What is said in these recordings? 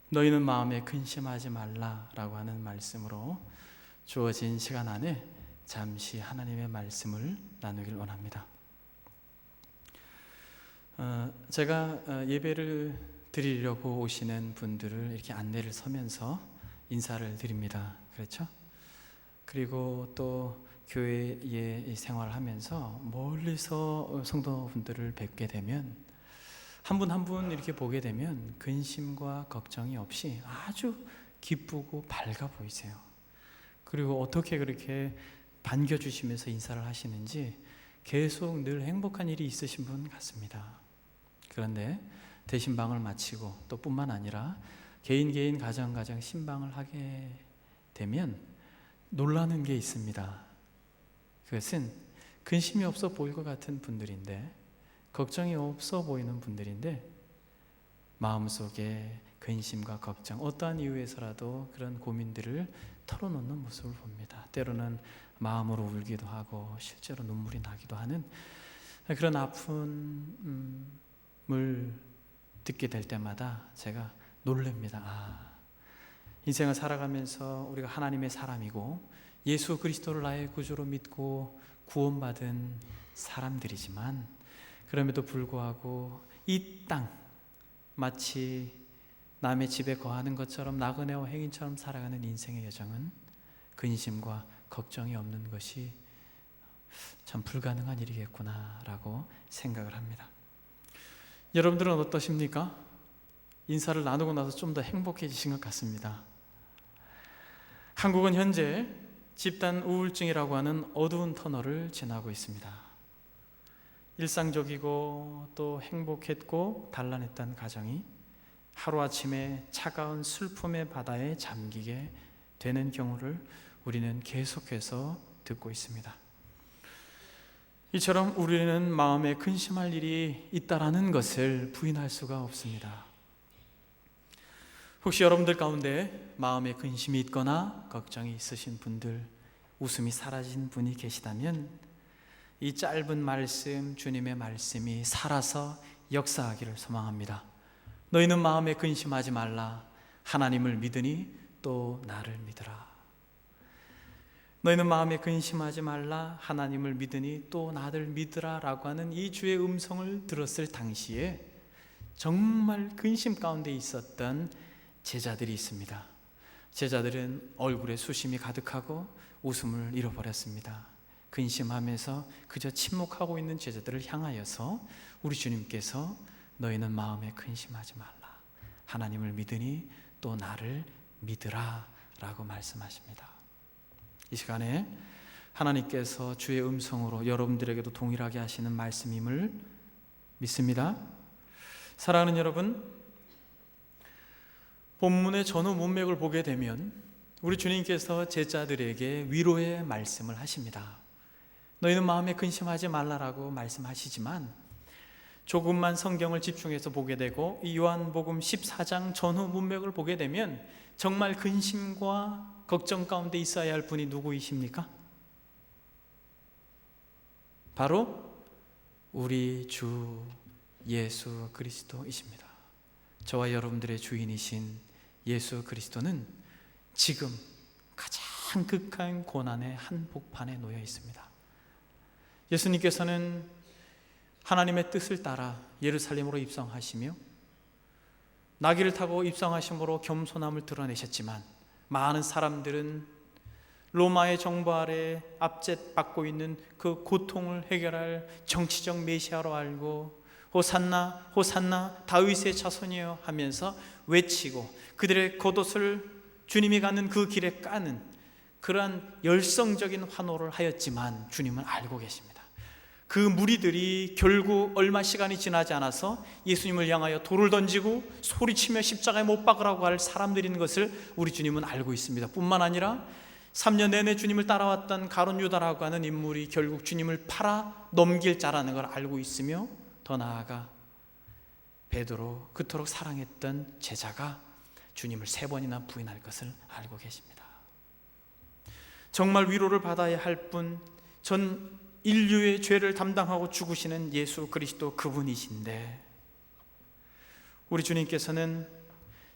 너희는 마음에 근심하지 말라라고 하는 말씀으로 주어진 시간 안에 잠시 하나님의 말씀을 나누길 원합니다. 제가 예배를 드리려고 오시는 분들을 이렇게 안내를 서면서 인사를 드립니다. 그렇죠? 그리고 또 교회에 생활을 하면서 멀리서 성도분들을 뵙게 되면 한 분 한 분 이렇게 보게 되면 근심과 걱정이 없이 아주 기쁘고 밝아 보이세요. 그리고 어떻게 그렇게 반겨주시면서 인사를 하시는지 계속 늘 행복한 일이 있으신 분 같습니다. 그런데 대신방을 마치고 또 뿐만 아니라 개인 가정 신방을 하게 되면 놀라는 게 있습니다. 그것은 근심이 없어 보일 것 같은 분들인데, 걱정이 없어 보이는 분들인데 마음속에 근심과 걱정, 어떠한 이유에서라도 그런 고민들을 털어놓는 모습을 봅니다. 때로는 마음으로 울기도 하고 실제로 눈물이 나기도 하는 그런 아픔을 듣게 될 때마다 제가 놀랍니다. 인생을 살아가면서 우리가 하나님의 사람이고 예수 그리스도를 나의 구주로 믿고 구원받은 사람들이지만, 그럼에도 불구하고 이 땅 마치 남의 집에 거하는 것처럼 나그네와 행인처럼 살아가는 인생의 여정은 근심과 걱정이 없는 것이 참 불가능한 일이겠구나라고 생각을 합니다. 여러분들은 어떠십니까? 인사를 나누고 나서 좀 더 행복해지신 것 같습니다. 한국은 현재 집단 우울증이라고 하는 어두운 터널을 지나고 있습니다. 일상적이고 또 행복했고 단란했던 가정이 하루아침에 차가운 슬픔의 바다에 잠기게 되는 경우를 우리는 계속해서 듣고 있습니다. 이처럼 우리는 마음에 근심할 일이 있다라는 것을 부인할 수가 없습니다. 혹시 여러분들 가운데 마음에 근심이 있거나 걱정이 있으신 분들, 웃음이 사라진 분이 계시다면 이 짧은 말씀, 주님의 말씀이 살아서 역사하기를 소망합니다. 너희는 마음에 근심하지 말라. 하나님을 믿으니 또 나를 믿으라. 너희는 마음에 근심하지 말라. 하나님을 믿으니 또 나를 믿으라 라고 하는 이 주의 음성을 들었을 당시에 정말 근심 가운데 있었던 제자들이 있습니다. 제자들은 얼굴에 수심이 가득하고 웃음을 잃어버렸습니다. 근심하면서 그저 침묵하고 있는 제자들을 향하여서 우리 주님께서 너희는 마음에 근심하지 말라. 하나님을 믿으니 또 나를 믿으라 라고 말씀하십니다. 이 시간에 하나님께서 주의 음성으로 여러분들에게도 동일하게 하시는 말씀임을 믿습니다. 사랑하는 여러분, 본문의 전후 문맥을 보게 되면 우리 주님께서 제자들에게 위로의 말씀을 하십니다. 너희는 마음에 근심하지 말라라고 말씀하시지만, 조금만 성경을 집중해서 보게 되고 이 요한복음 14장 전후 문맥을 보게 되면 정말 근심과 걱정 가운데 있어야 할 분이 누구이십니까? 바로 우리 주 예수 그리스도이십니다. 저와 여러분들의 주인이신 예수 그리스도는 지금 가장 극한 고난의 한복판에 놓여 있습니다. 예수님께서는 하나님의 뜻을 따라 예루살렘으로 입성하시며 나귀를 타고 입성하심으로 겸손함을 드러내셨지만, 많은 사람들은 로마의 정부 아래 압제받고 있는 그 고통을 해결할 정치적 메시아로 알고 호산나 호산나 다윗의 자손이여 하면서 외치고 그들의 겉옷을 주님이 가는 그 길에 까는 그러한 열성적인 환호를 하였지만, 주님은 알고 계십니다. 그 무리들이 결국 얼마 시간이 지나지 않아서 예수님을 향하여 돌을 던지고 소리치며 십자가에 못 박으라고 할 사람들인 것을 우리 주님은 알고 있습니다. 뿐만 아니라 3년 내내 주님을 따라왔던 가룟 유다라고 하는 인물이 결국 주님을 팔아 넘길 자라는 걸 알고 있으며, 더 나아가 베드로, 그토록 사랑했던 제자가 주님을 3번이나 부인할 것을 알고 계십니다. 정말 위로를 받아야 할 분, 전 인류의 죄를 담당하고 죽으시는 예수 그리스도, 그분이신데 우리 주님께서는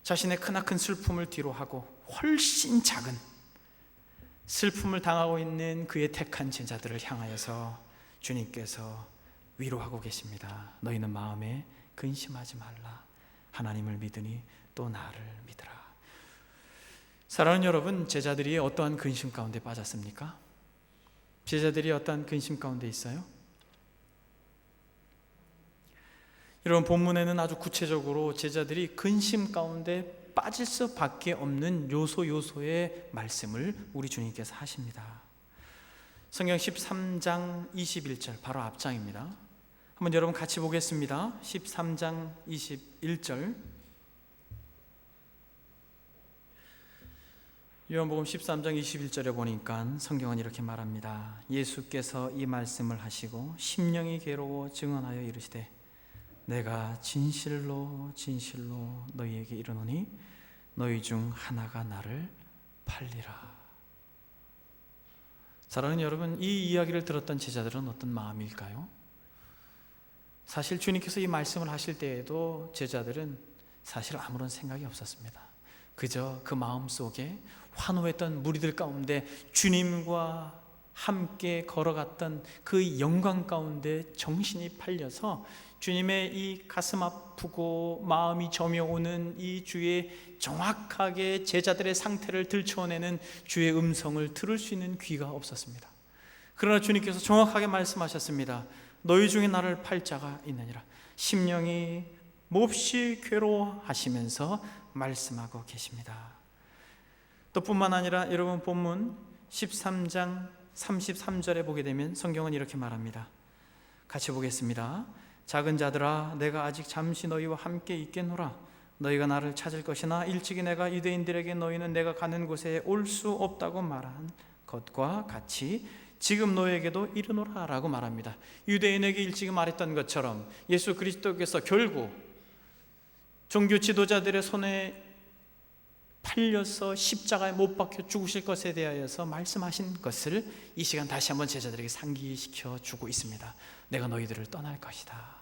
자신의 크나큰 슬픔을 뒤로하고 훨씬 작은 슬픔을 당하고 있는 그의 택한 제자들을 향하여서 주님께서 위로하고 계십니다. 너희는 마음에 근심하지 말라. 하나님을 믿으니 또 나를 믿으라. 사랑하는 여러분, 제자들이 어떠한 근심 가운데 빠졌습니까? 제자들이 어떠한 근심 가운데 있어요? 여러분, 본문에는 아주 구체적으로 제자들이 근심 가운데 빠질 수밖에 없는 요소의 말씀을 우리 주님께서 하십니다. 성경 13장 21절, 바로 앞장입니다. 한번 여러분 같이 보겠습니다. 13장 21절. 요한복음 13장 21절에 보니까 성경은 이렇게 말합니다. 예수께서 이 말씀을 하시고 심령이 괴로워 증언하여 이르시되 내가 진실로 진실로 너희에게 이르노니 너희 중 하나가 나를 팔리라. 사랑하는 여러분, 이 이야기를 들었던 제자들은 어떤 마음일까요? 사실 주님께서 이 말씀을 하실 때에도 제자들은 사실 아무런 생각이 없었습니다. 그저 그 마음속에 환호했던 무리들 가운데 주님과 함께 걸어갔던 그 영광 가운데 정신이 팔려서 주님의 이 가슴 아프고 마음이 저며오는 이 주의 정확하게 제자들의 상태를 들춰내는 주의 음성을 들을 수 있는 귀가 없었습니다. 그러나 주님께서 정확하게 말씀하셨습니다. 너희 중에 나를 팔 자가 있느니라. 심령이 몹시 괴로워하시면서 말씀하고 계십니다. 또 뿐만 아니라 여러분 본문 13장 33절에 보게 되면 성경은 이렇게 말합니다. 같이 보겠습니다. 작은 자들아, 내가 아직 잠시 너희와 함께 있겠노라. 너희가 나를 찾을 것이나 일찍이 내가 유대인들에게 너희는 내가 가는 곳에 올 수 없다고 말한 것과 같이 지금 너희에게도 이르노라 라고 말합니다. 유대인에게 일찍이 말했던 것처럼 예수 그리스도께서 결국 종교 지도자들의 손에 팔려서 십자가에 못 박혀 죽으실 것에 대하여서 말씀하신 것을 이 시간 다시 한번 제자들에게 상기시켜 주고 있습니다. 내가 너희들을 떠날 것이다.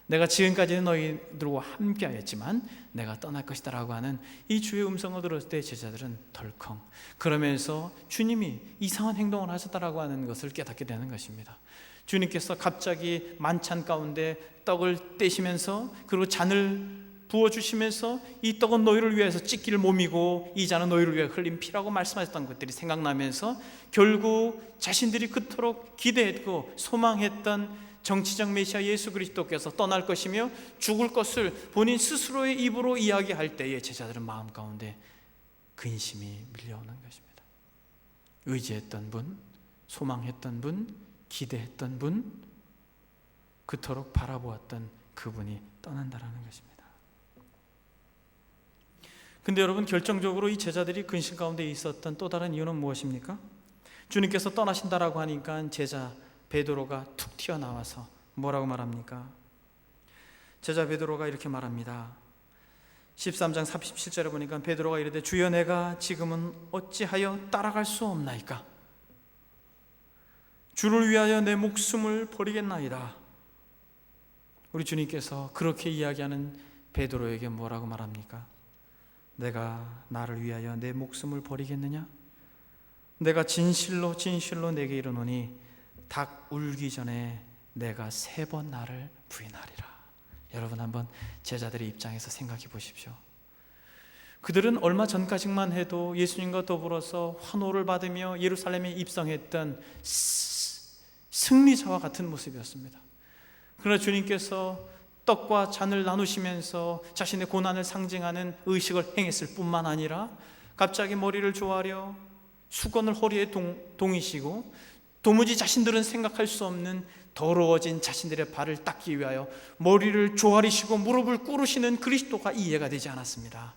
내가 지금까지는 너희들과 함께 하였지만 내가 떠날 것이다 라고 하는 이 주의 음성을 들었을 때 제자들은 덜컹, 그러면서 주님이 이상한 행동을 하셨다라고 하는 것을 깨닫게 되는 것입니다. 주님께서 갑자기 만찬 가운데 떡을 떼시면서 그리고 잔을 부어주시면서 이 떡은 너희를 위해서 찢길 몸이고 이 잔은 너희를 위해 흘린 피라고 말씀하셨던 것들이 생각나면서 결국 자신들이 그토록 기대했고 소망했던 정치적 메시아 예수 그리스도께서 떠날 것이며 죽을 것을 본인 스스로의 입으로 이야기할 때에 제자들은 마음 가운데 근심이 밀려오는 것입니다. 의지했던 분, 소망했던 분, 기대했던 분, 그토록 바라보았던 그분이 떠난다라는 것입니다. 근데 여러분, 결정적으로 이 제자들이 근심 가운데 있었던 또 다른 이유는 무엇입니까? 주님께서 떠나신다라고 하니까 제자 베드로가 툭 튀어나와서 뭐라고 말합니까? 제자 베드로가 이렇게 말합니다. 13장 37절에 보니까 베드로가 이르되 주여 내가 지금은 어찌하여 따라갈 수 없나이까? 주를 위하여 내 목숨을 버리겠나이다. 우리 주님께서 그렇게 이야기하는 베드로에게 뭐라고 말합니까? 내가 나를 위하여 내 목숨을 버리겠느냐? 내가 진실로 진실로 내게 이르노니 닭 울기 전에 내가 3번 나를 부인하리라. 여러분, 한번 제자들의 입장에서 생각해 보십시오. 그들은 얼마 전까지만 해도 예수님과 더불어서 환호를 받으며 예루살렘에 입성했던 승리자와 같은 모습이었습니다. 그러나 주님께서 떡과 잔을 나누시면서 자신의 고난을 상징하는 의식을 행했을 뿐만 아니라 갑자기 머리를 조아려 수건을 허리에 동이시고 도무지 자신들은 생각할 수 없는 더러워진 자신들의 발을 닦기 위하여 머리를 조아리시고 무릎을 꿇으시는 그리스도가 이해가 되지 않았습니다.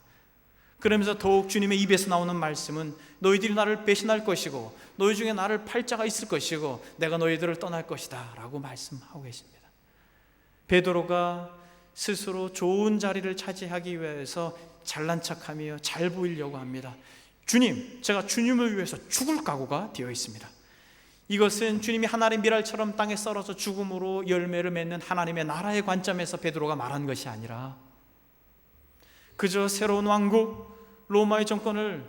그러면서 더욱 주님의 입에서 나오는 말씀은 너희들이 나를 배신할 것이고 너희 중에 나를 팔 자가 있을 것이고 내가 너희들을 떠날 것이다 라고 말씀하고 계십니다. 베드로가 스스로 좋은 자리를 차지하기 위해서 잘난 척하며 잘 보이려고 합니다. 주님, 제가 주님을 위해서 죽을 각오가 되어 있습니다. 이것은 주님이 하나님의 밀알처럼 땅에 썰어서 죽음으로 열매를 맺는 하나님의 나라의 관점에서 베드로가 말한 것이 아니라 그저 새로운 왕국 로마의 정권을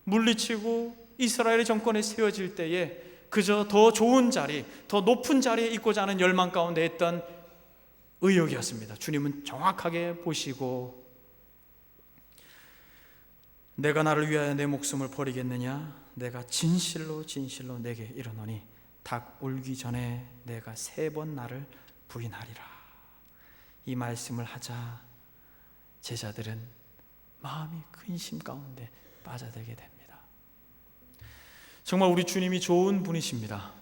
물리치고 이스라엘의 정권에 세워질 때에 그저 더 좋은 자리, 더 높은 자리에 있고자 하는 열망 가운데 있던 의욕이었습니다. 주님은 정확하게 보시고 내가 나를 위하여 내 목숨을 버리겠느냐? 내가 진실로 진실로 내게 이르노니 닭 울기 전에 내가 3번 나를 부인하리라. 이 말씀을 하자 제자들은 마음이 근심 가운데 빠져들게 됩니다. 정말 우리 주님이 좋은 분이십니다.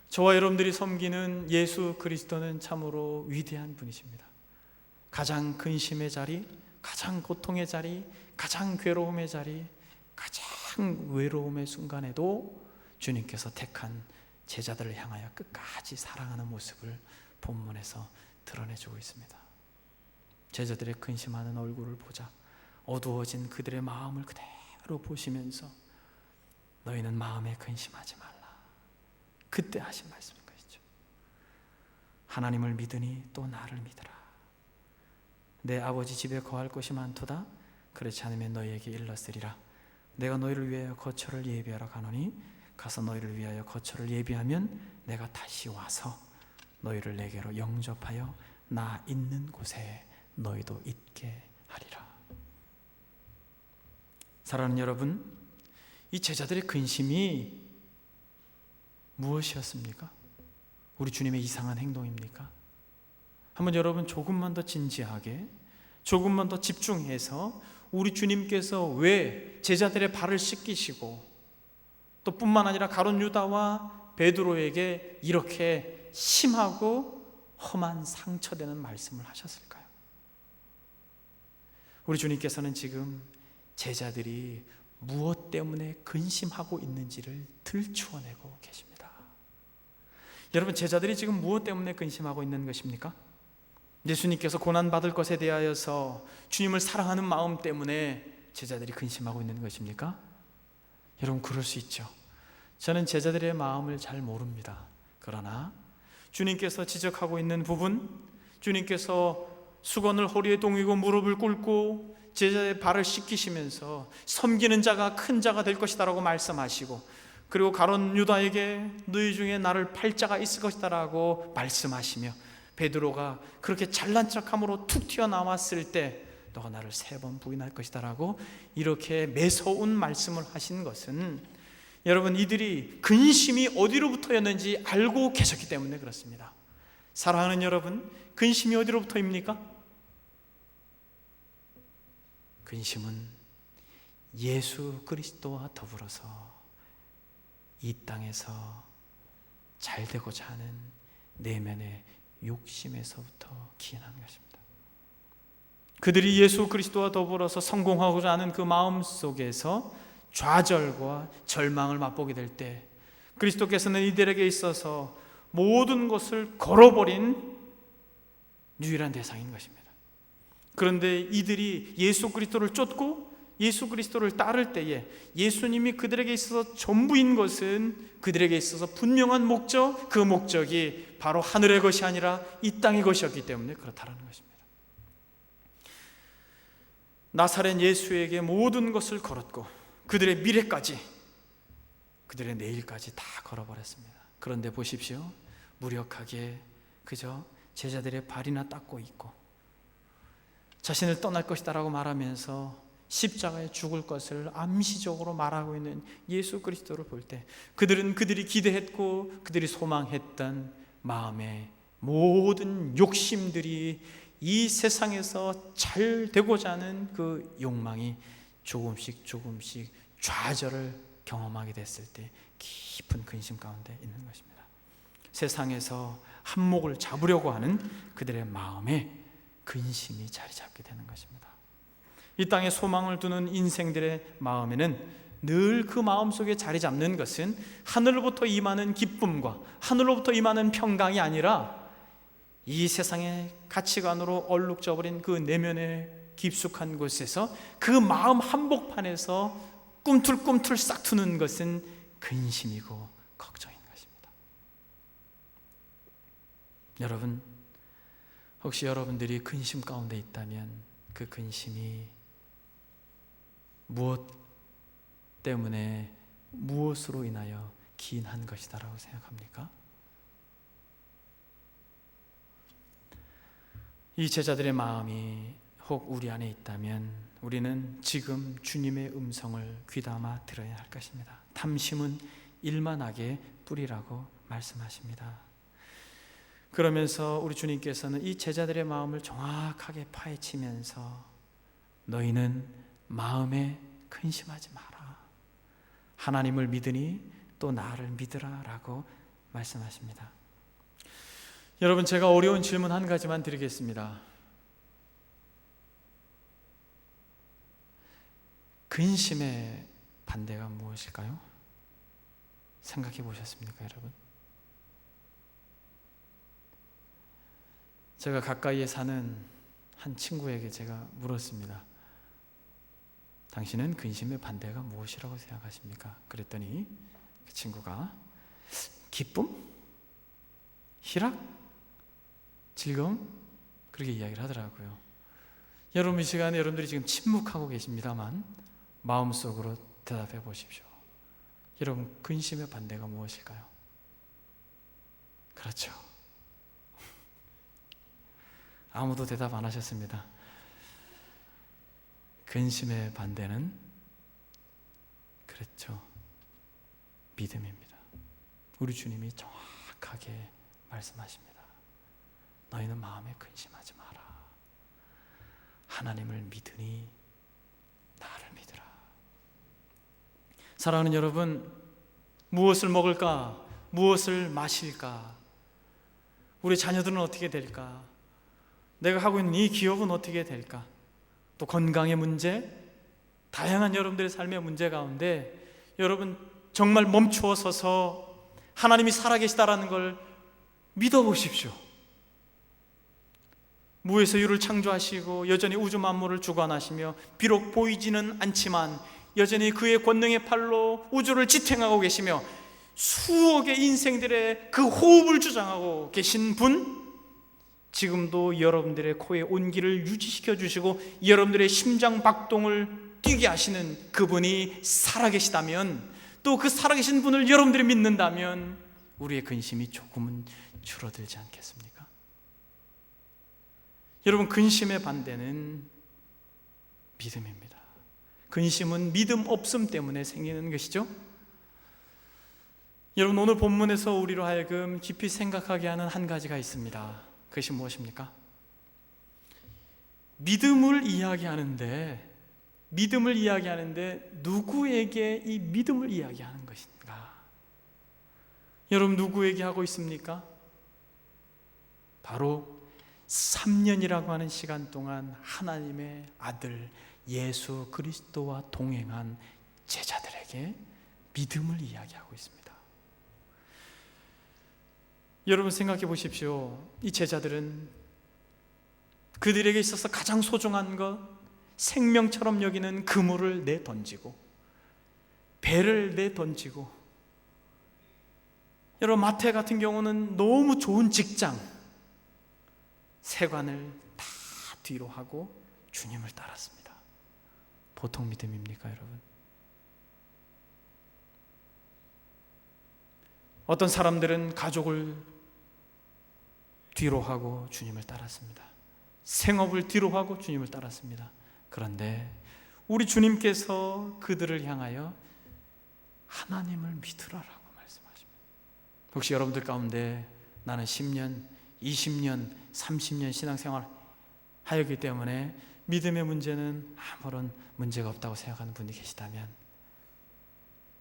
저와 여러분들이 섬기는 예수 그리스도는 참으로 위대한 분이십니다. 가장 근심의 자리, 가장 고통의 자리, 가장 괴로움의 자리, 가장 외로움의 순간에도 주님께서 택한 제자들을 향하여 끝까지 사랑하는 모습을 본문에서 드러내주고 있습니다. 제자들의 근심하는 얼굴을 보자 어두워진 그들의 마음을 그대로 보시면서 너희는 마음에 근심하지 말라. 그때 하신 말씀인 것이죠. 하나님을 믿으니 또 나를 믿으라. 내 아버지 집에 거할 곳이 많도다. 그렇지 않으면 너희에게 일렀으리라. 내가 너희를 위하여 거처를 예비하러 가노니 가서 너희를 위하여 거처를 예비하면 내가 다시 와서 너희를 내게로 영접하여 나 있는 곳에 너희도 있게 하리라. 사랑하는 여러분, 이 제자들의 근심이 무엇이었습니까? 우리 주님의 이상한 행동입니까? 한번 여러분 조금만 더 진지하게, 조금만 더 집중해서 우리 주님께서 왜 제자들의 발을 씻기시고 또 뿐만 아니라 가룟 유다와 베드로에게 이렇게 심하고 험한 상처되는 말씀을 하셨을까요? 우리 주님께서는 지금 제자들이 무엇 때문에 근심하고 있는지를 들추어내고 계십니다. 여러분, 제자들이 지금 무엇 때문에 근심하고 있는 것입니까? 예수님께서 고난받을 것에 대하여서 주님을 사랑하는 마음 때문에 제자들이 근심하고 있는 것입니까? 여러분, 그럴 수 있죠. 저는 제자들의 마음을 잘 모릅니다. 그러나 주님께서 지적하고 있는 부분, 주님께서 수건을 허리에 동이고 무릎을 꿇고 제자의 발을 씻기시면서 섬기는 자가 큰 자가 될 것이다 라고 말씀하시고, 그리고 가룟 유다에게 너희 중에 나를 팔 자가 있을 것이다 라고 말씀하시며, 베드로가 그렇게 잘난 척함으로 툭 튀어나왔을 때 너가 나를 3번 부인할 것이다 라고 이렇게 매서운 말씀을 하신 것은, 여러분, 이들이 근심이 어디로부터였는지 알고 계셨기 때문에 그렇습니다. 사랑하는 여러분, 근심이 어디로부터입니까? 근심은 예수 그리스도와 더불어서 이 땅에서 잘 되고자 하는 내면의 욕심에서부터 기인하는 것입니다. 그들이 예수 그리스도와 더불어서 성공하고자 하는 그 마음 속에서 좌절과 절망을 맛보게 될 때 그리스도께서는 이들에게 있어서 모든 것을 걸어버린 유일한 대상인 것입니다. 그런데 이들이 예수 그리스도를 쫓고 예수 그리스도를 따를 때에 예수님이 그들에게 있어서 전부인 것은 그들에게 있어서 분명한 목적, 그 목적이 바로 하늘의 것이 아니라 이 땅의 것이었기 때문에 그렇다는 것입니다. 나사렛 예수에게 모든 것을 걸었고 그들의 미래까지, 그들의 내일까지 다 걸어버렸습니다. 그런데 보십시오, 무력하게 그저 제자들의 발이나 닦고 있고 자신을 떠날 것이다 라고 말하면서 십자가에 죽을 것을 암시적으로 말하고 있는 예수 그리스도를 볼 때 그들은 그들이 기대했고 그들이 소망했던 마음의 모든 욕심들이, 이 세상에서 잘 되고자 하는 그 욕망이 조금씩 조금씩 좌절을 경험하게 됐을 때 깊은 근심 가운데 있는 것입니다. 세상에서 한몫을 잡으려고 하는 그들의 마음에 근심이 자리 잡게 되는 것입니다. 이 땅에 소망을 두는 인생들의 마음에는 늘 그 마음속에 자리 잡는 것은 하늘로부터 임하는 기쁨과 하늘로부터 임하는 평강이 아니라 이 세상의 가치관으로 얼룩져버린 그 내면의 깊숙한 곳에서 그 마음 한복판에서 꿈틀꿈틀 싹트는 것은 근심이고 걱정인 것입니다. 여러분, 혹시 여러분들이 근심 가운데 있다면 그 근심이 무엇 때문에, 무엇으로 인하여 기인한 것이다라고 생각합니까? 이 제자들의 마음이 혹 우리 안에 있다면 우리는 지금 주님의 음성을 귀담아 들어야 할 것입니다. 탐심은 일만하게 뿌리라고 말씀하십니다. 그러면서 우리 주님께서는 이 제자들의 마음을 정확하게 파헤치면서 너희는 마음에 근심하지 마라. 하나님을 믿으니 또 나를 믿으라 라고 말씀하십니다. 여러분, 제가 어려운 질문 한 가지만 드리겠습니다. 근심의 반대가 무엇일까요? 생각해 보셨습니까, 여러분? 제가 가까이에 사는 한 친구에게 제가 물었습니다. 당신은 근심의 반대가 무엇이라고 생각하십니까? 그랬더니 그 친구가 기쁨? 희락? 즐거움? 그렇게 이야기를 하더라고요. 여러분, 이 시간에 여러분들이 지금 침묵하고 계십니다만 마음속으로 대답해 보십시오. 여러분, 근심의 반대가 무엇일까요? 그렇죠. 아무도 대답 안 하셨습니다. 근심의 반대는 그렇죠, 믿음입니다. 우리 주님이 정확하게 말씀하십니다. 너희는 마음에 근심하지 마라. 하나님을 믿으니 나를 믿으라. 사랑하는 여러분, 무엇을 먹을까? 무엇을 마실까? 우리 자녀들은 어떻게 될까? 내가 하고 있는 이 기업은 어떻게 될까? 또 건강의 문제, 다양한 여러분들의 삶의 문제 가운데 여러분 정말 멈추어 서서 하나님이 살아계시다라는 걸 믿어보십시오. 무에서 유를 창조하시고 여전히 우주 만물을 주관하시며 비록 보이지는 않지만 여전히 그의 권능의 팔로 우주를 지탱하고 계시며 수억의 인생들의 그 호흡을 주장하고 계신 분, 지금도 여러분들의 코에 온기를 유지시켜 주시고 여러분들의 심장 박동을 뛰게 하시는 그분이 살아계시다면, 또 그 살아계신 분을 여러분들이 믿는다면 우리의 근심이 조금은 줄어들지 않겠습니까? 여러분, 근심의 반대는 믿음입니다. 근심은 믿음 없음 때문에 생기는 것이죠. 여러분, 오늘 본문에서 우리로 하여금 깊이 생각하게 하는 한 가지가 있습니다. 그것이 무엇입니까? 믿음을 이야기하는데 누구에게 이 믿음을 이야기하는 것인가? 여러분, 누구에게 하고 있습니까? 바로 3년이라고 하는 시간 동안 하나님의 아들 예수 그리스도와 동행한 제자들에게 믿음을 이야기하고 있습니다. 여러분, 생각해 보십시오. 이 제자들은 그들에게 있어서 가장 소중한 것, 생명처럼 여기는 그물을 내던지고 배를 내던지고, 여러분 마태 같은 경우는 너무 좋은 직장, 세관을 다 뒤로 하고 주님을 따랐습니다. 보통 믿음입니까, 여러분? 어떤 사람들은 가족을 뒤로 하고 주님을 따랐습니다. 생업을 뒤로 하고 주님을 따랐습니다. 그런데 우리 주님께서 그들을 향하여 하나님을 믿으라라고 말씀하십니다. 혹시 여러분들 가운데 나는 10년, 20년, 30년 신앙생활 하였기 때문에 믿음의 문제는 아무런 문제가 없다고 생각하는 분이 계시다면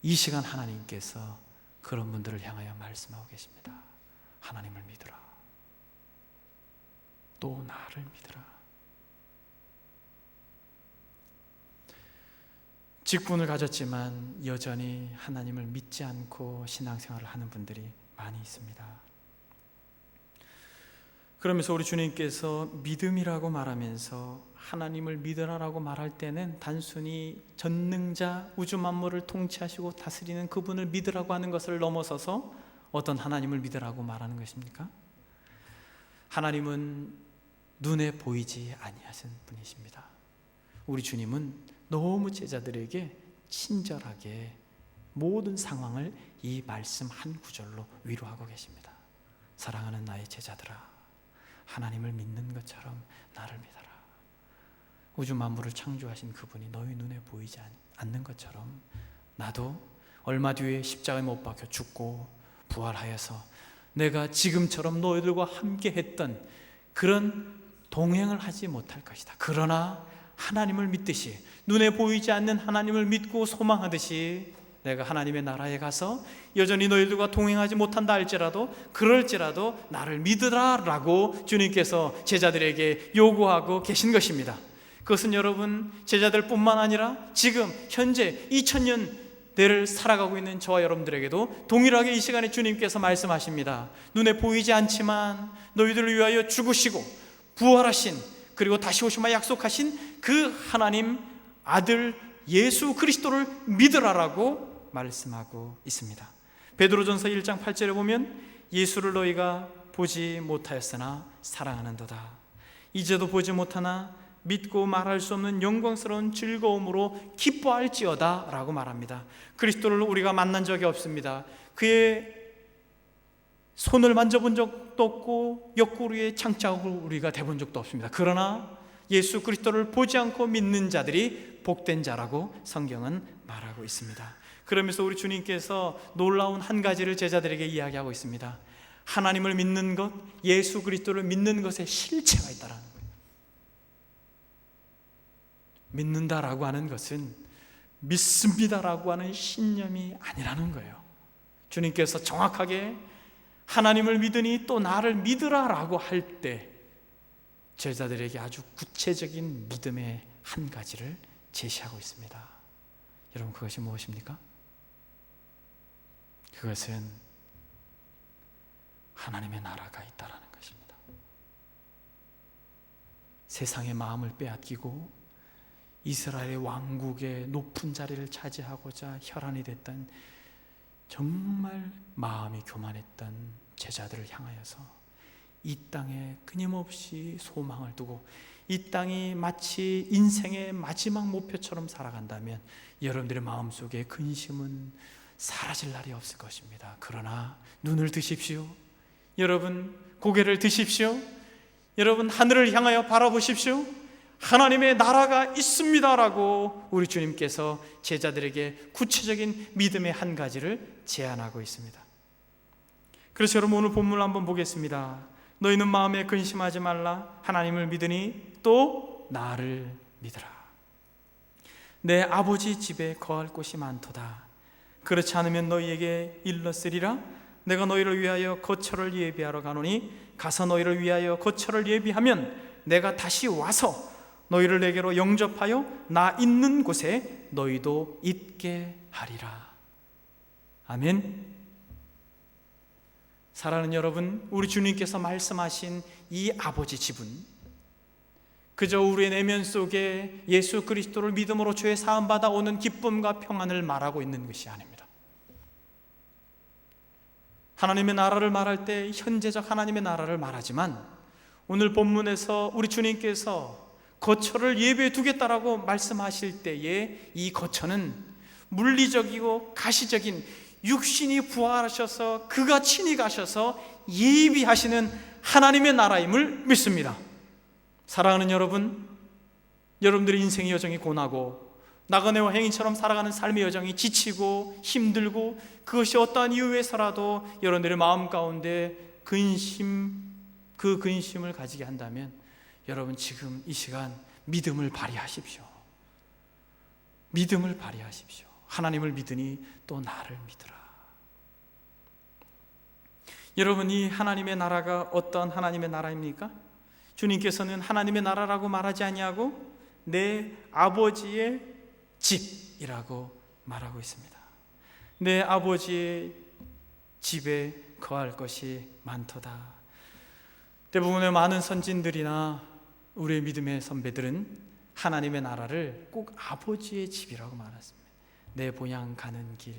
이 시간 하나님께서 그런 분들을 향하여 말씀하고 계십니다. 하나님을 믿으라. 또 나를 믿으라. 직분을 가졌지만 여전히 하나님을 믿지 않고 신앙생활을 하는 분들이 많이 있습니다. 그러면서 우리 주님께서 믿음이라고 말하면서 하나님을 믿으라라고 말할 때는 단순히 전능자, 우주 만물을 통치하시고 다스리는 그분을 믿으라고 하는 것을 넘어서서 어떤 하나님을 믿으라고 말하는 것입니까? 하나님은 눈에 보이지 아니하신 분이십니다. 우리 주님은 너무 제자들에게 친절하게 모든 상황을 이 말씀 한 구절로 위로하고 계십니다. 사랑하는 나의 제자들아, 하나님을 믿는 것처럼 나를 믿어라. 우주 만물을 창조하신 그분이 너희 눈에 보이지 않는 것처럼 나도 얼마 뒤에 십자가에 못 박혀 죽고 부활하여서 내가 지금처럼 너희들과 함께 했던 그런 동행을 하지 못할 것이다. 그러나 하나님을 믿듯이, 눈에 보이지 않는 하나님을 믿고 소망하듯이 내가 하나님의 나라에 가서 여전히 너희들과 동행하지 못한다 할지라도 그럴지라도 나를 믿으라라고 주님께서 제자들에게 요구하고 계신 것입니다. 그것은 여러분 제자들뿐만 아니라 지금 현재 2000년대를 살아가고 있는 저와 여러분들에게도 동일하게 이 시간에 주님께서 말씀하십니다. 눈에 보이지 않지만 너희들을 위하여 죽으시고 부활하신, 그리고 다시 오시마 약속하신 그 하나님 아들 예수 그리스도를 믿으라라고 말씀하고 있습니다. 베드로전서 1장 8절에 보면 예수를 너희가 보지 못하였으나 사랑하는도다. 이제도 보지 못하나 믿고 말할 수 없는 영광스러운 즐거움으로 기뻐할지어다 라고 말합니다. 그리스도를 우리가 만난 적이 없습니다. 그의 손을 만져본 적도 없고 옆구리에 창자국을 우리가 대본 적도 없습니다. 그러나 예수 그리스도를 보지 않고 믿는 자들이 복된 자라고 성경은 말하고 있습니다. 그러면서 우리 주님께서 놀라운 한 가지를 제자들에게 이야기하고 있습니다. 하나님을 믿는 것, 예수 그리스도를 믿는 것에 실체가 있다라는 거예요. 믿는다라고 하는 것은 믿습니다라고 하는 신념이 아니라는 거예요. 주님께서 정확하게 하나님을 믿으니 또 나를 믿으라라고 할 때 제자들에게 아주 구체적인 믿음의 한 가지를 제시하고 있습니다. 여러분, 그것이 무엇입니까? 그것은 하나님의 나라가 있다라는 것입니다. 세상의 마음을 빼앗기고 이스라엘의 왕국의 높은 자리를 차지하고자 혈안이 됐던, 정말 마음이 교만했던 제자들을 향하여서 이 땅에 끊임없이 소망을 두고 이 땅이 마치 인생의 마지막 목표처럼 살아간다면 여러분들의 마음속에 근심은 사라질 날이 없을 것입니다. 그러나 눈을 드십시오. 여러분 고개를 드십시오. 여러분 하늘을 향하여 바라보십시오. 하나님의 나라가 있습니다라고 우리 주님께서 제자들에게 구체적인 믿음의 한 가지를 제안하고 있습니다. 그래서 여러분 오늘 본문을 한번 보겠습니다. 너희는 마음에 근심하지 말라. 하나님을 믿으니 또 나를 믿으라. 내 아버지 집에 거할 곳이 많도다. 그렇지 않으면 너희에게 일렀으리라. 내가 너희를 위하여 거처를 예비하러 가노니 가서 너희를 위하여 거처를 예비하면 내가 다시 와서 너희를 내게로 영접하여 나 있는 곳에 너희도 있게 하리라. 아멘. 사랑하는 여러분, 우리 주님께서 말씀하신 이 아버지 집은 그저 우리의 내면 속에 예수 그리스도를 믿음으로 죄 사함 받아 오는 기쁨과 평안을 말하고 있는 것이 아닙니다. 하나님의 나라를 말할 때 현재적 하나님의 나라를 말하지만 오늘 본문에서 우리 주님께서 거처를 예배해 두겠다라고 말씀하실 때에 이 거처는 물리적이고 가시적인 육신이 부활하셔서 그가 친히 가셔서 예비하시는 하나님의 나라임을 믿습니다. 사랑하는 여러분, 여러분들의 인생의 여정이 고나고 나그네와 행인처럼 살아가는 삶의 여정이 지치고 힘들고 그것이 어떠한 이유에서라도 여러분들의 마음 가운데 그 근심을 가지게 한다면 여러분 지금 이 시간 믿음을 발휘하십시오. 믿음을 발휘하십시오. 하나님을 믿으니 또 나를 믿으라. 여러분, 이 하나님의 나라가 어떤 하나님의 나라입니까? 주님께서는 하나님의 나라라고 말하지 아니하고 내 아버지의 집이라고 말하고 있습니다. 내 아버지의 집에 거할 것이 많도다. 대부분의 많은 선진들이나 우리의 믿음의 선배들은 하나님의 나라를 꼭 아버지의 집이라고 말했습니다. 내 본향 가는 길,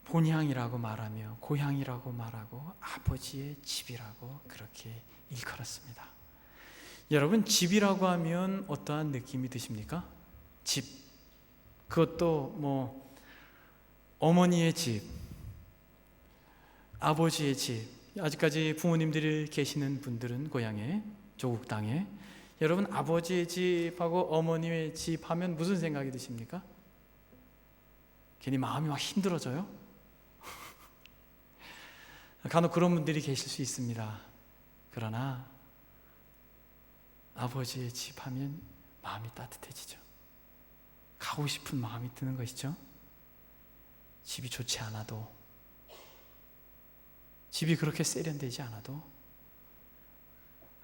본향이라고 말하며 고향이라고 말하고 아버지의 집이라고 그렇게 일컬었습니다. 여러분, 집이라고 하면 어떠한 느낌이 드십니까? 집, 그것도 뭐 어머니의 집, 아버지의 집, 아직까지 부모님들이 계시는 분들은 고향에, 조국 땅에, 여러분 아버지의 집하고 어머님의 집 하면 무슨 생각이 드십니까? 괜히 마음이 막 힘들어져요? 간혹 그런 분들이 계실 수 있습니다. 그러나 아버지의 집 하면 마음이 따뜻해지죠. 가고 싶은 마음이 드는 것이죠. 집이 좋지 않아도, 집이 그렇게 세련되지 않아도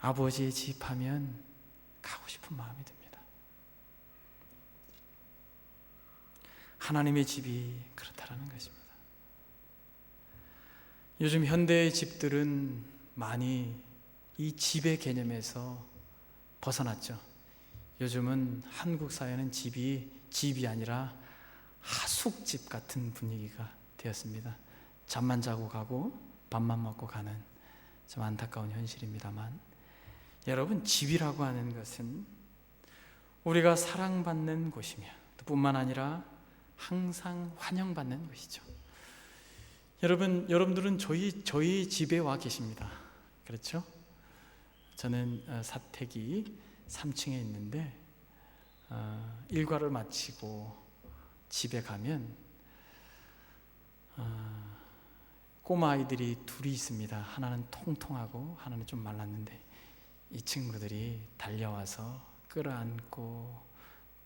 아버지의 집 하면 가고 싶은 마음이 듭니다. 하나님의 집이 그렇다라는 것입니다. 요즘 현대의 집들은 많이 이 집의 개념에서 벗어났죠. 요즘은 한국 사회는 집이 아니라 하숙집 같은 분위기가 되었습니다. 잠만 자고 가고 밥만 먹고 가는 좀 안타까운 현실입니다만, 여러분, 집이라고 하는 것은 우리가 사랑받는 곳이며 또 뿐만 아니라 항상 환영받는 곳이죠. 여러분들은 저희 집에 와 계십니다. 그렇죠? 저는 사택이 3층에 있는데 일과를 마치고 집에 가면 꼬마 아이들이 둘이 있습니다. 하나는 통통하고 하나는 좀 말랐는데 이 친구들이 달려와서 끌어안고,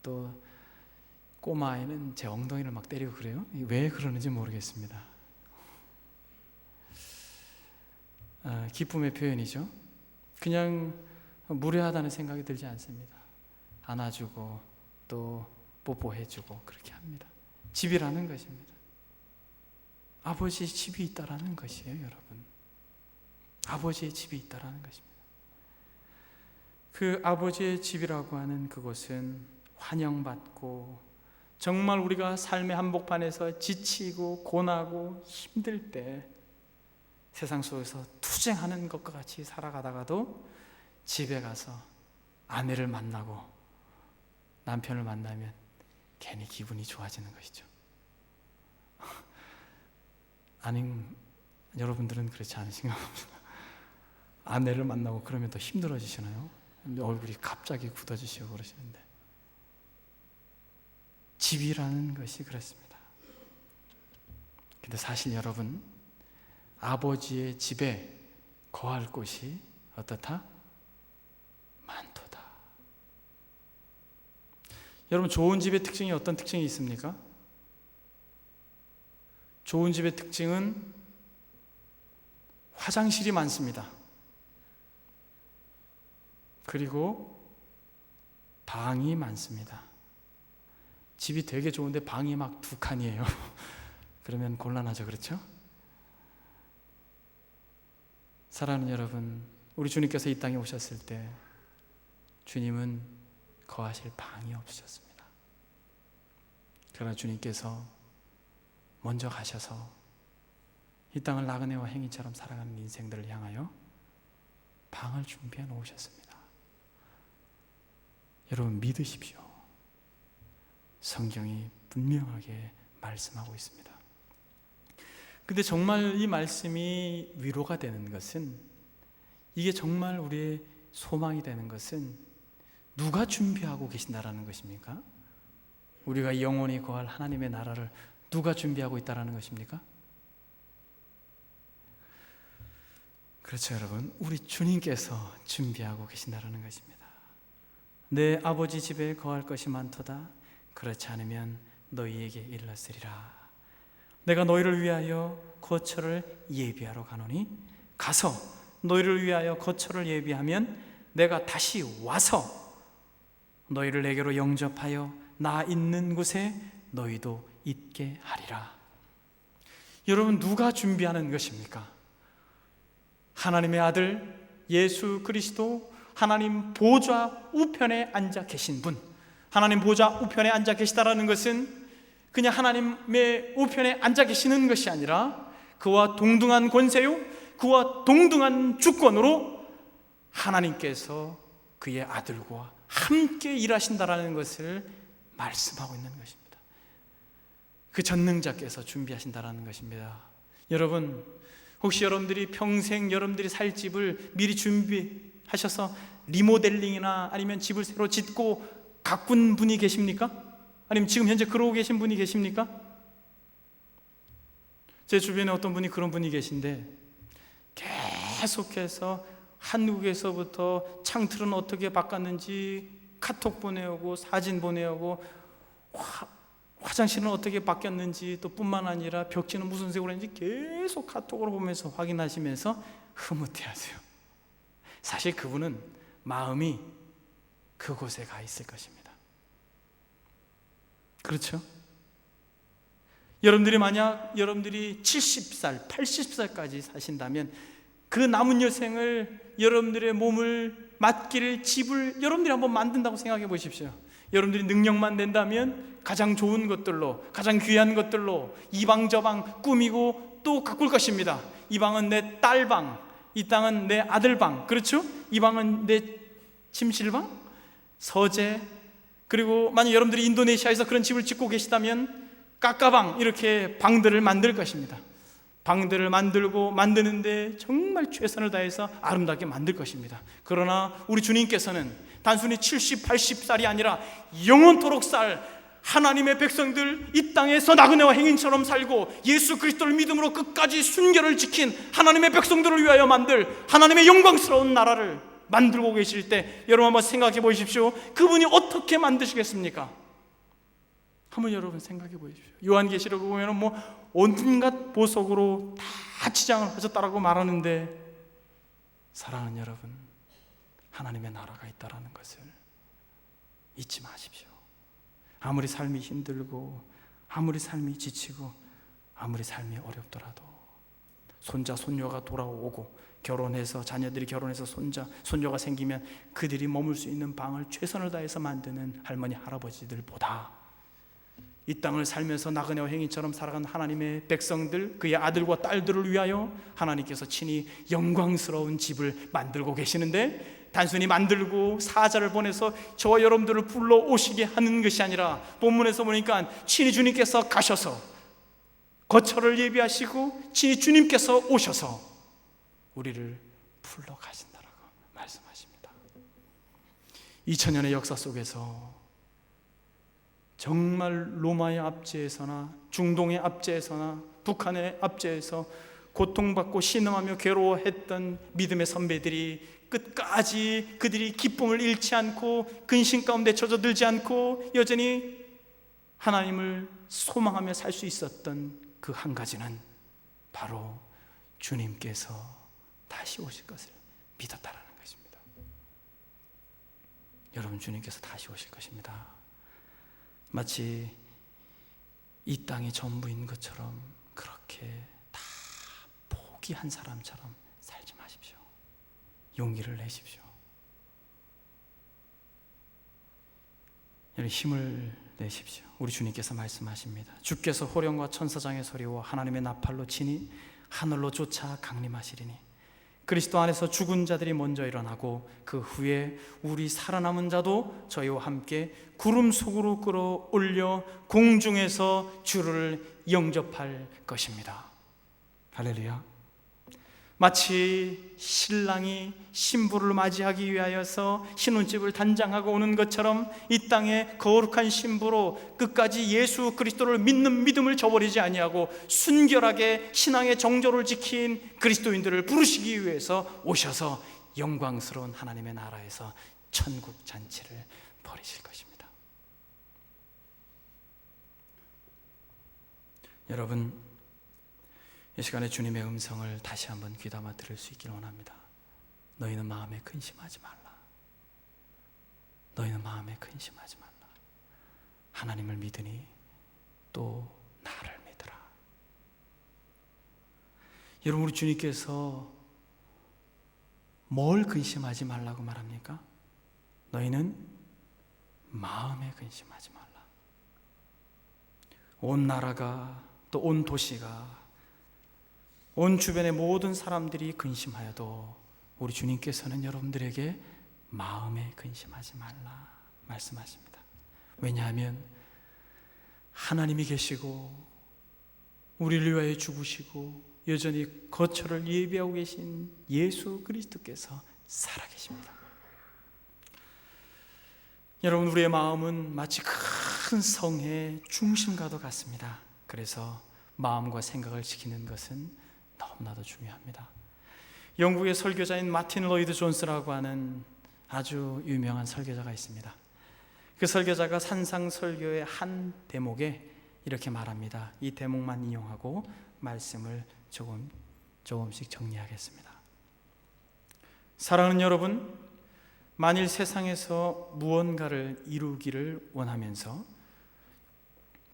또 꼬마 아이는 제 엉덩이를 막 때리고 그래요. 왜 그러는지 모르겠습니다. 기쁨의 표현이죠. 그냥 무례하다는 생각이 들지 않습니다. 안아주고 또 뽀뽀해주고 그렇게 합니다. 집이라는 것입니다. 아버지의 집이 있다라는 것이에요, 여러분. 아버지의 집이 있다라는 것입니다. 그 아버지의 집이라고 하는 그곳은 환영받고, 정말 우리가 삶의 한복판에서 지치고 고나고 힘들 때 세상 속에서 투쟁하는 것과 같이 살아가다가도 집에 가서 아내를 만나고 남편을 만나면 괜히 기분이 좋아지는 것이죠. 아님 여러분들은 그렇지 않으신가 봅니다. 아내를 만나고 그러면 더 힘들어지시나요? 얼굴이 갑자기 굳어지시고 그러시는데, 집이라는 것이 그렇습니다. 근데 사실 여러분, 아버지의 집에 거할 곳이 어떻다? 많도다. 여러분, 좋은 집의 특징이 어떤 특징이 있습니까? 좋은 집의 특징은 화장실이 많습니다. 그리고 방이 많습니다. 집이 되게 좋은데 방이 막 2칸이에요. 그러면 곤란하죠, 그렇죠? 사랑하는 여러분, 우리 주님께서 이 땅에 오셨을 때 주님은 거하실 방이 없으셨습니다. 그러나 주님께서 먼저 가셔서 이 땅을 나그네와 행인처럼 살아가는 인생들을 향하여 방을 준비해 놓으셨습니다. 여러분, 믿으십시오. 성경이 분명하게 말씀하고 있습니다. 근데 정말 이 말씀이 위로가 되는 것은, 이게 정말 우리의 소망이 되는 것은 누가 준비하고 계신다라는 것입니까? 우리가 영원히 거할 하나님의 나라를 누가 준비하고 있다라는 것입니까? 그렇죠, 여러분. 우리 주님께서 준비하고 계신다라는 것입니다. 내 아버지 집에 거할 것이 많도다. 그렇지 않으면 너희에게 일렀으리라. 내가 너희를 위하여 거처를 예비하러 가노니, 가서 너희를 위하여 거처를 예비하면 내가 다시 와서 너희를 내게로 영접하여 나 있는 곳에 너희도 있게 하리라. 여러분, 누가 준비하는 것입니까? 하나님의 아들 예수 그리스도, 하나님 보좌 우편에 앉아 계신 분. 하나님 보좌 우편에 앉아 계시다라는 것은 그냥 하나님의 우편에 앉아 계시는 것이 아니라 그와 동등한 권세요, 그와 동등한 주권으로 하나님께서 그의 아들과 함께 일하신다라는 것을 말씀하고 있는 것입니다. 그 전능자께서 준비하신다라는 것입니다. 여러분, 혹시 여러분들이 평생 여러분들이 살 집을 미리 준비하셔서 리모델링이나 아니면 집을 새로 짓고 가꾼 분이 계십니까? 아니면 지금 현재 그러고 계신 분이 계십니까? 제 주변에 어떤 분이 그런 분이 계신데 계속해서 한국에서부터 창틀은 어떻게 바꿨는지 카톡 보내오고 사진 보내오고 화장실은 어떻게 바뀌었는지 또 뿐만 아니라 벽지는 무슨 색으로 했는지 계속 카톡으로 보면서 확인하시면서 흐뭇해하세요. 사실 그분은 마음이 그곳에 가 있을 것입니다. 그렇죠? 여러분들이 만약 여러분들이 70살, 80살까지 사신다면 그 남은 여생을 여러분들의 몸을 맡길 집을 여러분들이 한번 만든다고 생각해 보십시오. 여러분들이 능력만 된다면 가장 좋은 것들로, 가장 귀한 것들로 이 방 저 방 꾸미고 또 가꿀 것입니다. 이 방은 내 딸방, 이 땅은 내 아들방, 그렇죠? 이 방은 내 침실방, 서재, 그리고 만약 여러분들이 인도네시아에서 그런 집을 짓고 계시다면 까까방, 이렇게 방들을 만들 것입니다. 방들을 만드는데 정말 최선을 다해서 아름답게 만들 것입니다. 그러나 우리 주님께서는 단순히 70, 80살이 아니라 영원토록 살 하나님의 백성들, 이 땅에서 나그네와 행인처럼 살고 예수 그리스도를 믿음으로 끝까지 순결을 지킨 하나님의 백성들을 위하여 만들 하나님의 영광스러운 나라를 만들고 계실 때 여러분 한번 생각해 보십시오. 그분이 어떻게 만드시겠습니까? 한번 여러분 생각해 보십시오. 요한계시록 보면 온갖 보석으로 다 치장을 하셨다라고 말하는데, 사랑하는 여러분, 하나님의 나라가 있다라는 것을 잊지 마십시오. 아무리 삶이 힘들고 아무리 삶이 지치고 아무리 삶이 어렵더라도 손자 손녀가 돌아오고 결혼해서 자녀들이 결혼해서 손녀가 생기면 그들이 머물 수 있는 방을 최선을 다해서 만드는 할머니 할아버지들보다 이 땅을 살면서 나그네와 행인처럼 살아간 하나님의 백성들, 그의 아들과 딸들을 위하여 하나님께서 친히 영광스러운 집을 만들고 계시는데, 단순히 만들고 사자를 보내서 저와 여러분들을 불러오시게 하는 것이 아니라 본문에서 보니까 친히 주님께서 가셔서 거처를 예비하시고 친히 주님께서 오셔서 우리를 불러 가신다라고 말씀하십니다. 2000년의 역사 속에서 정말 로마의 압제에서나 중동의 압제에서나 북한의 압제에서 고통받고 신음하며 괴로워했던 믿음의 선배들이 끝까지 그들이 기쁨을 잃지 않고 근심 가운데 젖어들지 않고 여전히 하나님을 소망하며 살 수 있었던 그 한 가지는 바로 주님께서 다시 오실 것을 믿었다라는 것입니다. 여러분, 주님께서 다시 오실 것입니다. 마치 이 땅이 전부인 것처럼 그렇게 다 포기한 사람처럼 살지 마십시오. 용기를 내십시오. 여러분, 힘을 내십시오. 우리 주님께서 말씀하십니다. 주께서 호령과 천사장의 소리와 하나님의 나팔로 치니 하늘로 쫓아 강림하시리니 그리스도 안에서 죽은 자들이 먼저 일어나고 그 후에 우리 살아남은 자도 저희와 함께 구름 속으로 끌어올려 공중에서 주를 영접할 것입니다. 할렐루야. 마치 신랑이 신부를 맞이하기 위하여서 신혼집을 단장하고 오는 것처럼 이 땅에 거룩한 신부로 끝까지 예수 그리스도를 믿는 믿음을 저버리지 아니하고 순결하게 신앙의 정조를 지킨 그리스도인들을 부르시기 위해서 오셔서 영광스러운 하나님의 나라에서 천국 잔치를 벌이실 것입니다. 여러분, 이 시간에 주님의 음성을 다시 한번 귀담아 들을 수 있기를 원합니다. 너희는 마음에 근심하지 말라. 너희는 마음에 근심하지 말라. 하나님을 믿으니 또 나를 믿으라. 여러분, 우리 주님께서 뭘 근심하지 말라고 말합니까? 너희는 마음에 근심하지 말라. 온 나라가 또 온 도시가 온 주변의 모든 사람들이 근심하여도 우리 주님께서는 여러분들에게 마음에 근심하지 말라 말씀하십니다. 왜냐하면 하나님이 계시고 우리를 위하여 죽으시고 여전히 거처를 예비하고 계신 예수 그리스도께서 살아계십니다. 여러분, 우리의 마음은 마치 큰 성의 중심과도 같습니다. 그래서 마음과 생각을 지키는 것은 너무나도 중요합니다. 영국의 설교자인 마틴 로이드 존스라고 하는 아주 유명한 설교자가 있습니다. 그 설교자가 산상설교의 한 대목에 이렇게 말합니다. 이 대목만 인용하고 말씀을 조금씩 정리하겠습니다. 사랑하는 여러분, 만일 세상에서 무언가를 이루기를 원하면서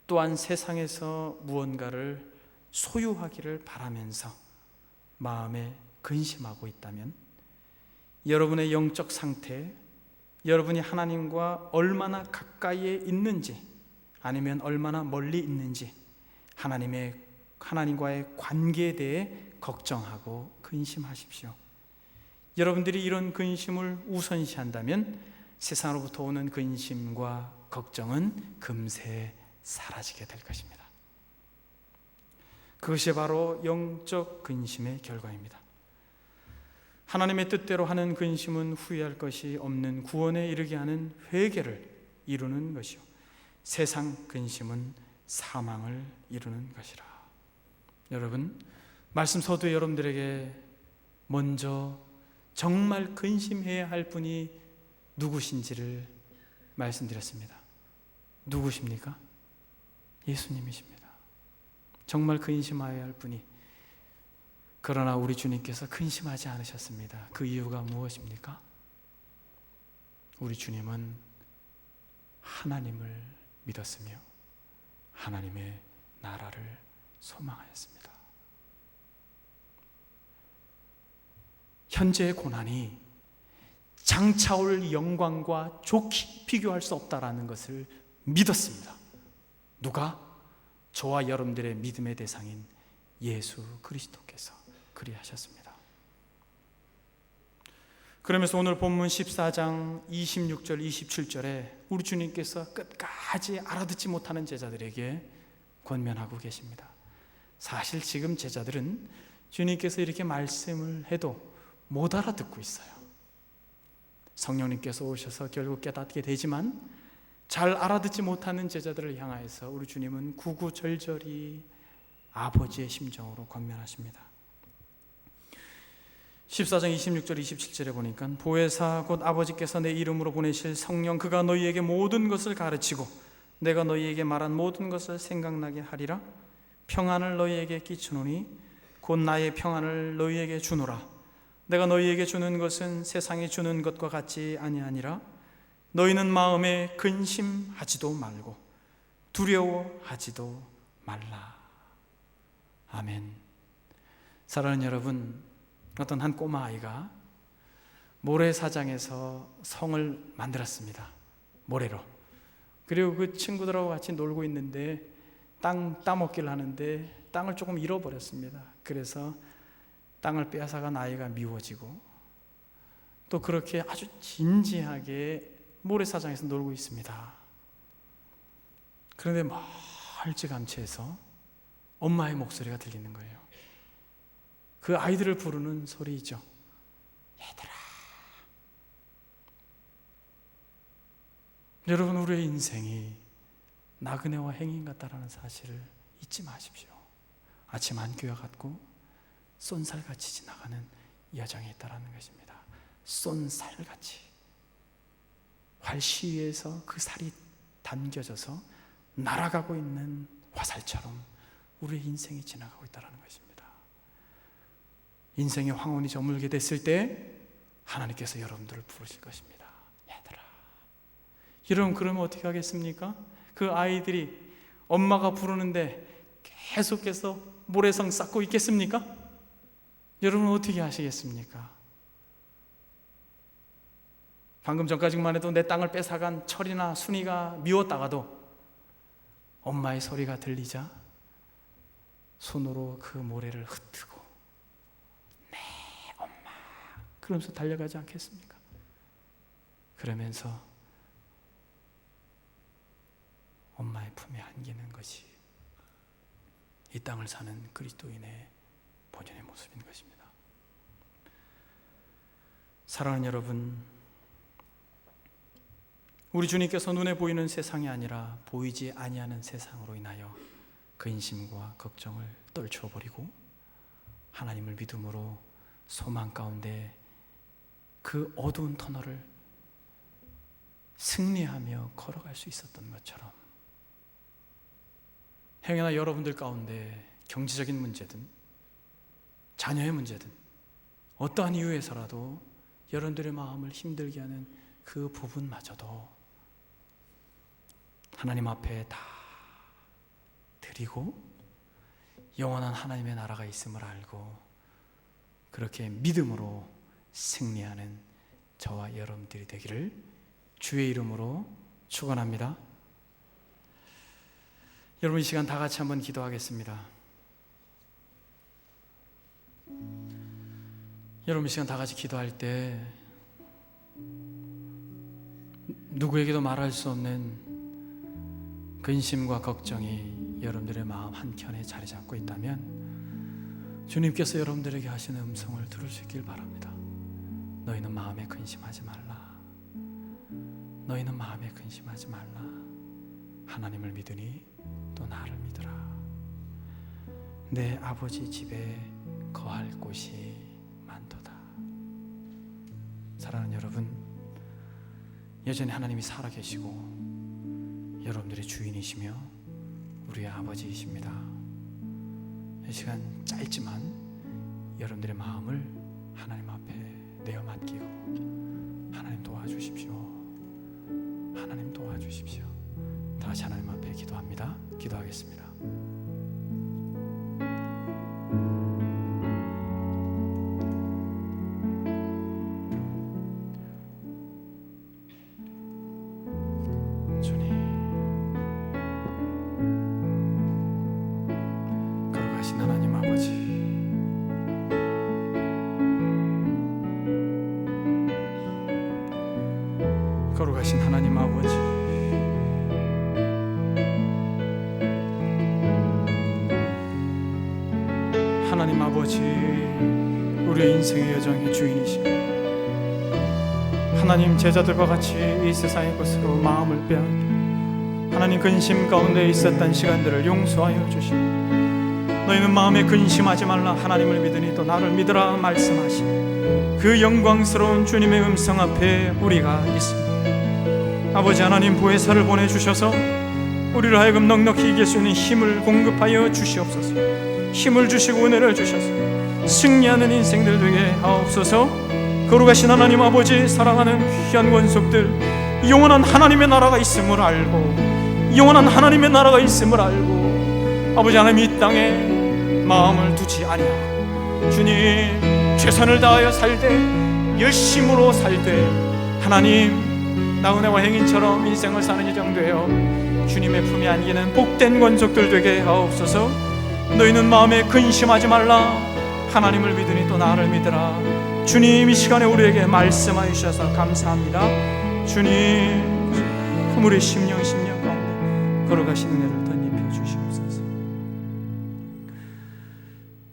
또한 세상에서 무언가를 소유하기를 바라면서 마음에 근심하고 있다면 여러분의 영적 상태, 여러분이 하나님과 얼마나 가까이에 있는지 아니면 얼마나 멀리 있는지 하나님과의 관계에 대해 걱정하고 근심하십시오. 여러분들이 이런 근심을 우선시한다면 세상으로부터 오는 근심과 걱정은 금세 사라지게 될 것입니다. 그것이 바로 영적 근심의 결과입니다. 하나님의 뜻대로 하는 근심은 후회할 것이 없는 구원에 이르게 하는 회개를 이루는 것이요, 세상 근심은 사망을 이루는 것이라. 여러분, 말씀 서두에 여러분들에게 먼저 정말 근심해야 할 분이 누구신지를 말씀드렸습니다. 누구십니까? 예수님이십니다. 정말 근심해야 할 분이. 그러나 우리 주님께서 근심하지 않으셨습니다. 그 이유가 무엇입니까? 우리 주님은 하나님을 믿었으며 하나님의 나라를 소망하였습니다. 현재의 고난이 장차올 영광과 좋게 비교할 수 없다라는 것을 믿었습니다. 누가? 저와 여러분들의 믿음의 대상인 예수 그리스도께서 그리하셨습니다. 그러면서 오늘 본문 14장 26절 27절에 우리 주님께서 끝까지 알아듣지 못하는 제자들에게 권면하고 계십니다. 사실 지금 제자들은 주님께서 이렇게 말씀을 해도 못 알아듣고 있어요. 성령님께서 오셔서 결국 깨닫게 되지만 잘 알아듣지 못하는 제자들을 향하여서 우리 주님은 구구절절히 아버지의 심정으로 권면하십니다. 14장 26절 27절에 보니까 보혜사 곧 아버지께서 내 이름으로 보내실 성령 그가 너희에게 모든 것을 가르치고 내가 너희에게 말한 모든 것을 생각나게 하리라. 평안을 너희에게 끼치노니 곧 나의 평안을 너희에게 주노라. 내가 너희에게 주는 것은 세상이 주는 것과 같지 아니하니라. 너희는 마음에 근심하지도 말고 두려워하지도 말라. 아멘. 사랑하는 여러분, 어떤 한 꼬마 아이가 모래사장에서 성을 만들었습니다. 모래로. 그리고 그 친구들하고 같이 놀고 있는데 땅 따먹기를 하는데 땅을 조금 잃어버렸습니다. 그래서 땅을 빼앗아간 아이가 미워지고 또 그렇게 아주 진지하게 모래사장에서 놀고 있습니다. 그런데 멀찌감치해서 엄마의 목소리가 들리는 거예요. 그 아이들을 부르는 소리이죠. 얘들아. 여러분, 우리의 인생이 나그네와 행인 같다라는 사실을 잊지 마십시오. 아침 안개와 같고 쏜살같이 지나가는 여정이 있다는 것입니다. 쏜살같이 활 시위에서 그 살이 담겨져서 날아가고 있는 화살처럼 우리의 인생이 지나가고 있다는 것입니다. 인생의 황혼이 저물게 됐을 때 하나님께서 여러분들을 부르실 것입니다. 얘들아. 여러분, 그러면 어떻게 하겠습니까? 그 아이들이 엄마가 부르는데 계속해서 모래성 쌓고 있겠습니까? 여러분 어떻게 하시겠습니까? 방금 전까지만 해도 내 땅을 뺏어간 철이나 순이가 미웠다가도 엄마의 소리가 들리자 손으로 그 모래를 흩트고 네 엄마 그러면서 달려가지 않겠습니까? 그러면서 엄마의 품에 안기는 것이 이 땅을 사는 그리스도인의 본연의 모습인 것입니다. 사랑하는 여러분, 우리 주님께서 눈에 보이는 세상이 아니라 보이지 아니하는 세상으로 인하여 근심과 걱정을 떨쳐버리고 하나님을 믿음으로 소망 가운데 그 어두운 터널을 승리하며 걸어갈 수 있었던 것처럼, 행여나 여러분들 가운데 경제적인 문제든 자녀의 문제든 어떠한 이유에서라도 여러분들의 마음을 힘들게 하는 그 부분마저도 하나님 앞에 다 드리고 영원한 하나님의 나라가 있음을 알고 그렇게 믿음으로 승리하는 저와 여러분들이 되기를 주의 이름으로 축원합니다. 여러분, 이 시간 다 같이 한번 기도하겠습니다. 여러분, 이 시간 다 같이 기도할 때 누구에게도 말할 수 없는 근심과 걱정이 여러분들의 마음 한켠에 자리 잡고 있다면 주님께서 여러분들에게 하시는 음성을 들을 수 있길 바랍니다. 너희는 마음에 근심하지 말라. 너희는 마음에 근심하지 말라. 하나님을 믿으니 또 나를 믿으라. 내 아버지 집에 거할 곳이 많도다. 사랑하는 여러분, 여전히 하나님이 살아계시고 여러분들의 주인이시며 우리의 아버지이십니다. 이 시간 짧지만 여러분들의 마음을 하나님 앞에 내어 맡기고 하나님 도와주십시오. 하나님 도와주십시오. 다시 하나님 앞에 기도합니다. 기도하겠습니다. 주님, 거룩하신 하나님 아버지, 거룩하신 하나님 아버지, 하나님 아버지, 우리의 인생의 여정의 주인이시고 하나님, 제자들과 같이 이 세상의 것으로 마음을 빼앗겨 하나님 근심 가운데 있었던 시간들을 용서하여 주시고 너희는 마음에 근심하지 말라. 하나님을 믿으니 또 나를 믿으라 말씀하신 그 영광스러운 주님의 음성 앞에 우리가 있습니다. 아버지 하나님, 보혜사를 보내주셔서 우리를 하여금 넉넉히 이길 수 있는 힘을 공급하여 주시옵소서. 힘을 주시고 은혜를 주셔서 승리하는 인생들 되게 하옵소서. 거룩하신 하나님 아버지, 사랑하는 귀한 권속들, 영원한 하나님의 나라가 있음을 알고 영원한 하나님의 나라가 있음을 알고 아버지 하나님, 이 땅에 마음을 두지 아니하고 주님 최선을 다하여 살되 열심으로 살되 하나님 나그네와 행인처럼 인생을 사는 예정 되어 주님의 품에 안기는 복된 권속들 되게 하옵소서. 너희는 마음에 근심하지 말라. 하나님을 믿으니 또 나를 믿으라. 주님, 이 시간에 우리에게 말씀하여 주셔서 감사합니다. 주님, 우리 심령 가운데 걸어가신 은혜를 덧입혀 주시옵소서.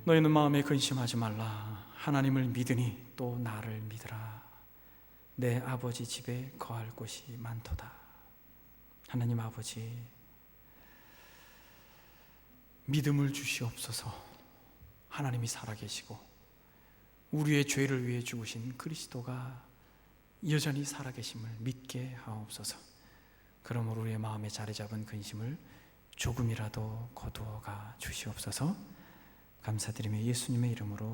너희는 마음에 근심하지 말라. 하나님을 믿으니 또 나를 믿으라. 내 아버지 집에 거할 곳이 많도다. 하나님 아버지, 믿음을 주시옵소서. 하나님이 살아계시고 우리의 죄를 위해 죽으신 그리스도가 여전히 살아계심을 믿게 하옵소서. 그러므로 우리의 마음에 자리 잡은 근심을 조금이라도 거두어가 주시옵소서. 감사드리며 예수님의 이름으로